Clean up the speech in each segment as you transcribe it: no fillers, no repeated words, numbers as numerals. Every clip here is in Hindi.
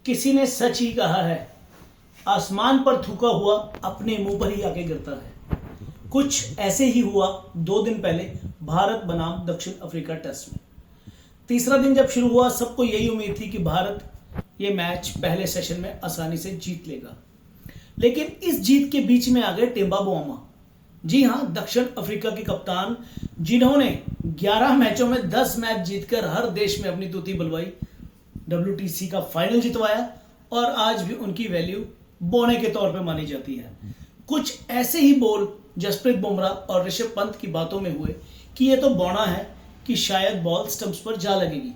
किसी ने सच ही कहा है, आसमान पर थूका हुआ अपने मुंह पर ही आके गिरता है। कुछ ऐसे ही हुआ 2 दिन पहले भारत बनाम दक्षिण अफ्रीका टेस्ट में। तीसरा दिन जब शुरू हुआ, सबको यही उम्मीद थी कि भारत ये मैच पहले सेशन में आसानी से जीत लेगा, लेकिन इस जीत के बीच में आ गए टिम्बा बुआमा। जी हां, दक्षिण अफ्रीका के कप्तान, जिन्होंने 11 मैचों में 10 मैच जीतकर हर देश में अपनी तूती बुलवाई, WTC का फाइनल जितवाया और आज भी उनकी वैल्यू बोने के तौर पे मानी जाती है। कुछ ऐसे ही बोल जसप्रीत बुमराह और ऋषभ पंत की बातों में हुए कि ये तो बौना है कि शायद बॉल स्टंप्स पर जा लगेगी।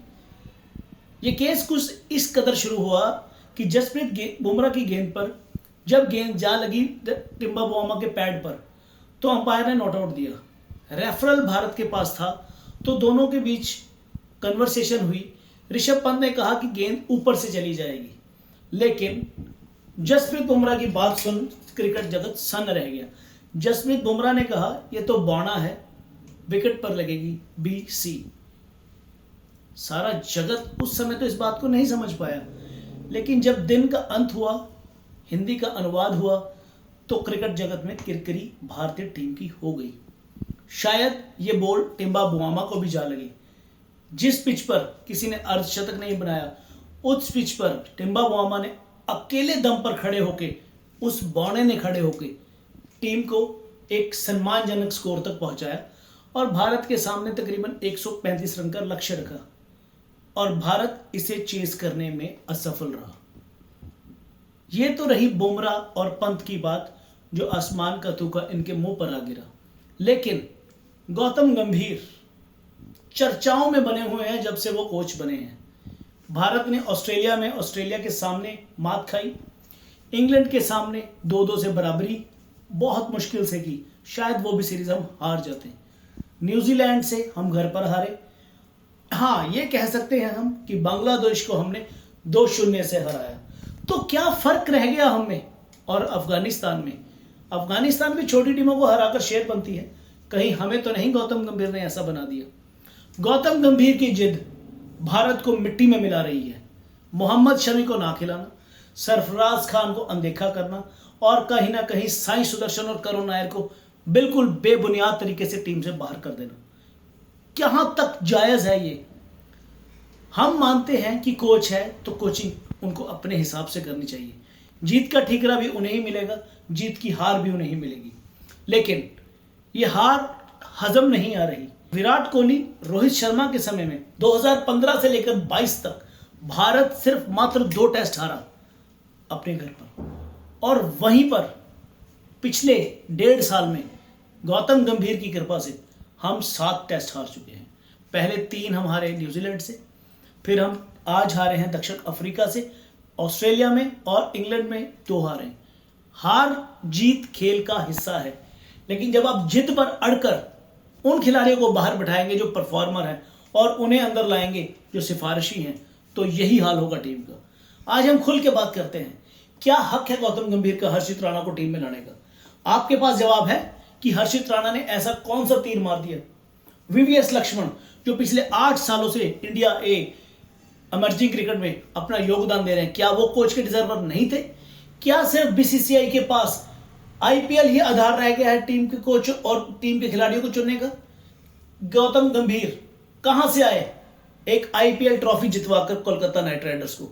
ये केस कुछ इस कदर शुरू हुआ कि जसप्रीत बुमराह की गेंद पर जब गेंद जा लगी टिम्बा बुआमा के पैड पर, तो अंपायर ने नॉट आउट दिया। रेफरल भारत के पास था, तो दोनों के बीच कन्वर्सेशन हुई। ऋषभ पंत ने कहा कि गेंद ऊपर से चली जाएगी, लेकिन जसप्रीत बुमराह की बात सुन क्रिकेट जगत सन्न रह गया। जसप्रीत बुमराह ने कहा यह तो बौना है, विकेट पर लगेगी BC। सारा जगत उस समय तो इस बात को नहीं समझ पाया, लेकिन जब दिन का अंत हुआ, हिंदी का अनुवाद हुआ, तो क्रिकेट जगत में किरकिरी भारतीय टीम की हो गई। शायद ये बॉल टिम्बा बुआमा को भी जा लगी। जिस पिच पर किसी ने अर्धशतक नहीं बनाया, उस पिच पर टिम्बा बुआमा ने अकेले दम पर खड़े होके, उस बौने ने खड़े होके टीम को एक सम्मानजनक स्कोर तक पहुंचाया और भारत के सामने तकरीबन 135 रन का लक्ष्य रखा और भारत इसे चेस करने में असफल रहा। ये तो रही बुमराह और पंत की बात, जो आसमान का थूका इनके मुंह पर आ गिरा। लेकिन गौतम गंभीर चर्चाओं में बने हुए हैं जब से वो कोच बने हैं। भारत ने ऑस्ट्रेलिया के सामने मात खाई, इंग्लैंड के सामने 2-2 से बराबरी बहुत मुश्किल से की, शायद वो भी सीरीज हम हार जाते। न्यूजीलैंड से हम घर पर हारे। हाँ, ये कह सकते हैं हम कि बांग्लादेश को हमने 2-0 से हराया। तो क्या फर्क रह गया हम में और अफगानिस्तान में? अफगानिस्तान भी छोटी टीमों को हराकर शेर बनती है, कहीं हमें तो नहीं गौतम गंभीर ने ऐसा बना दिया। गौतम गंभीर की जिद भारत को मिट्टी में मिला रही है। मोहम्मद शमी को ना खिलाना, सरफराज खान को अनदेखा करना और कहीं ना कहीं साई सुदर्शन और करुण नायर को बिल्कुल बेबुनियाद तरीके से टीम से बाहर कर देना, कहां तक जायज है ये? हम मानते हैं कि कोच है तो कोचिंग उनको अपने हिसाब से करनी चाहिए। जीत का ठीकरा भी उन्हें ही मिलेगा, जीत की हार भी उन्हें ही मिलेगी, लेकिन ये हार हजम नहीं आ रही। विराट कोहली, रोहित शर्मा के समय में 2015 से लेकर 22 तक भारत सिर्फ मात्र 2 टेस्ट हारा अपने घर पर, और वहीं पर पिछले 1.5 साल में गौतम गंभीर की कृपा से हम 7 टेस्ट हार चुके हैं। पहले 3 हम हारे न्यूजीलैंड से, फिर हम आज हारे हैं दक्षिण अफ्रीका से, ऑस्ट्रेलिया में और इंग्लैंड में 2 हारे। हार जीत खेल का हिस्सा है, लेकिन जब आप जिद पर अड़कर उन खिलाड़ियों को बाहर बिठाएंगे जो परफॉर्मर हैं और उन्हें अंदर लाएंगे जो सिफारिशी हैं, तो यही हाल होगा टीम का। आज हम खुल के बात करते हैं, क्या हक है गौतम गंभीर का हर्षित राणा को टीम में लाने का? आपके पास जवाब है कि हर्षित राणा ने ऐसा कौन सा तीर मार दिया? VVS लक्ष्मण, जो पिछले 8 सालों से इंडिया ए इमर्जिंग क्रिकेट में अपना योगदान दे रहे हैं, क्या वो कोच के डिजर्वर नहीं थे? क्या सिर्फ BCCI के पास IPL ही आधार रह गया है टीम के कोच और टीम के खिलाड़ियों को चुनने का? गौतम गंभीर कहां से आए? एक IPL ट्रॉफी जितवाकर कोलकाता नाइट राइडर्स को।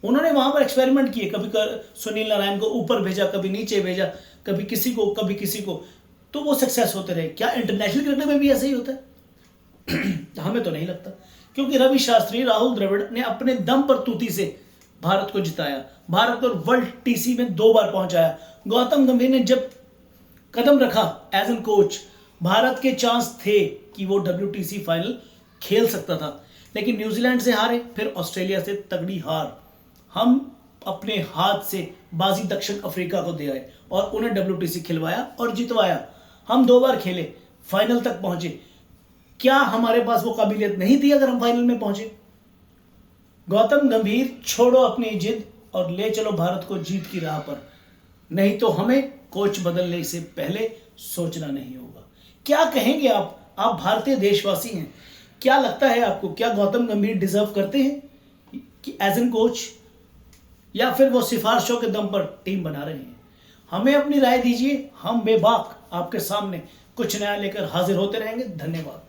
उन्होंने वहां पर एक्सपेरिमेंट किए, कभी सुनील नारायण को ऊपर भेजा, कभी नीचे भेजा, कभी किसी को कभी किसी को, तो वो सक्सेस होते रहे। क्या इंटरनेशनल क्रिकेट में भी ऐसा ही होता है? हमें तो नहीं लगता, क्योंकि रवि शास्त्री, राहुल द्रविड़ ने अपने दम पर तूती से भारत को जिताया, भारत को वर्ल्ड TC में 2 बार पहुंचाया। गौतम गंभीर ने जब कदम रखा एज एन कोच, भारत के चांस थे कि वो WTC फाइनल खेल सकता था, लेकिन न्यूजीलैंड से हारे, फिर ऑस्ट्रेलिया से तगड़ी हार। हम अपने हाथ से बाजी दक्षिण अफ्रीका को दे आए और उन्हें WTC खिलवाया और जितवाया। हम 2 बार खेले, फाइनल तक पहुंचे। क्या हमारे पास वो काबिलियत नहीं थी अगर हम फाइनल में पहुंचे? गौतम गंभीर, छोड़ो अपनी जिद और ले चलो भारत को जीत की राह पर, नहीं तो हमें कोच बदलने से पहले सोचना नहीं होगा। क्या कहेंगे आप भारतीय देशवासी हैं, क्या लगता है आपको, क्या गौतम गंभीर डिजर्व करते हैं कि एज एन कोच या फिर वो सिफारिशों के दम पर टीम बना रहे हैं? हमें अपनी राय दीजिए, हम बेबाक आपके सामने कुछ नया लेकर हाजिर होते रहेंगे। धन्यवाद।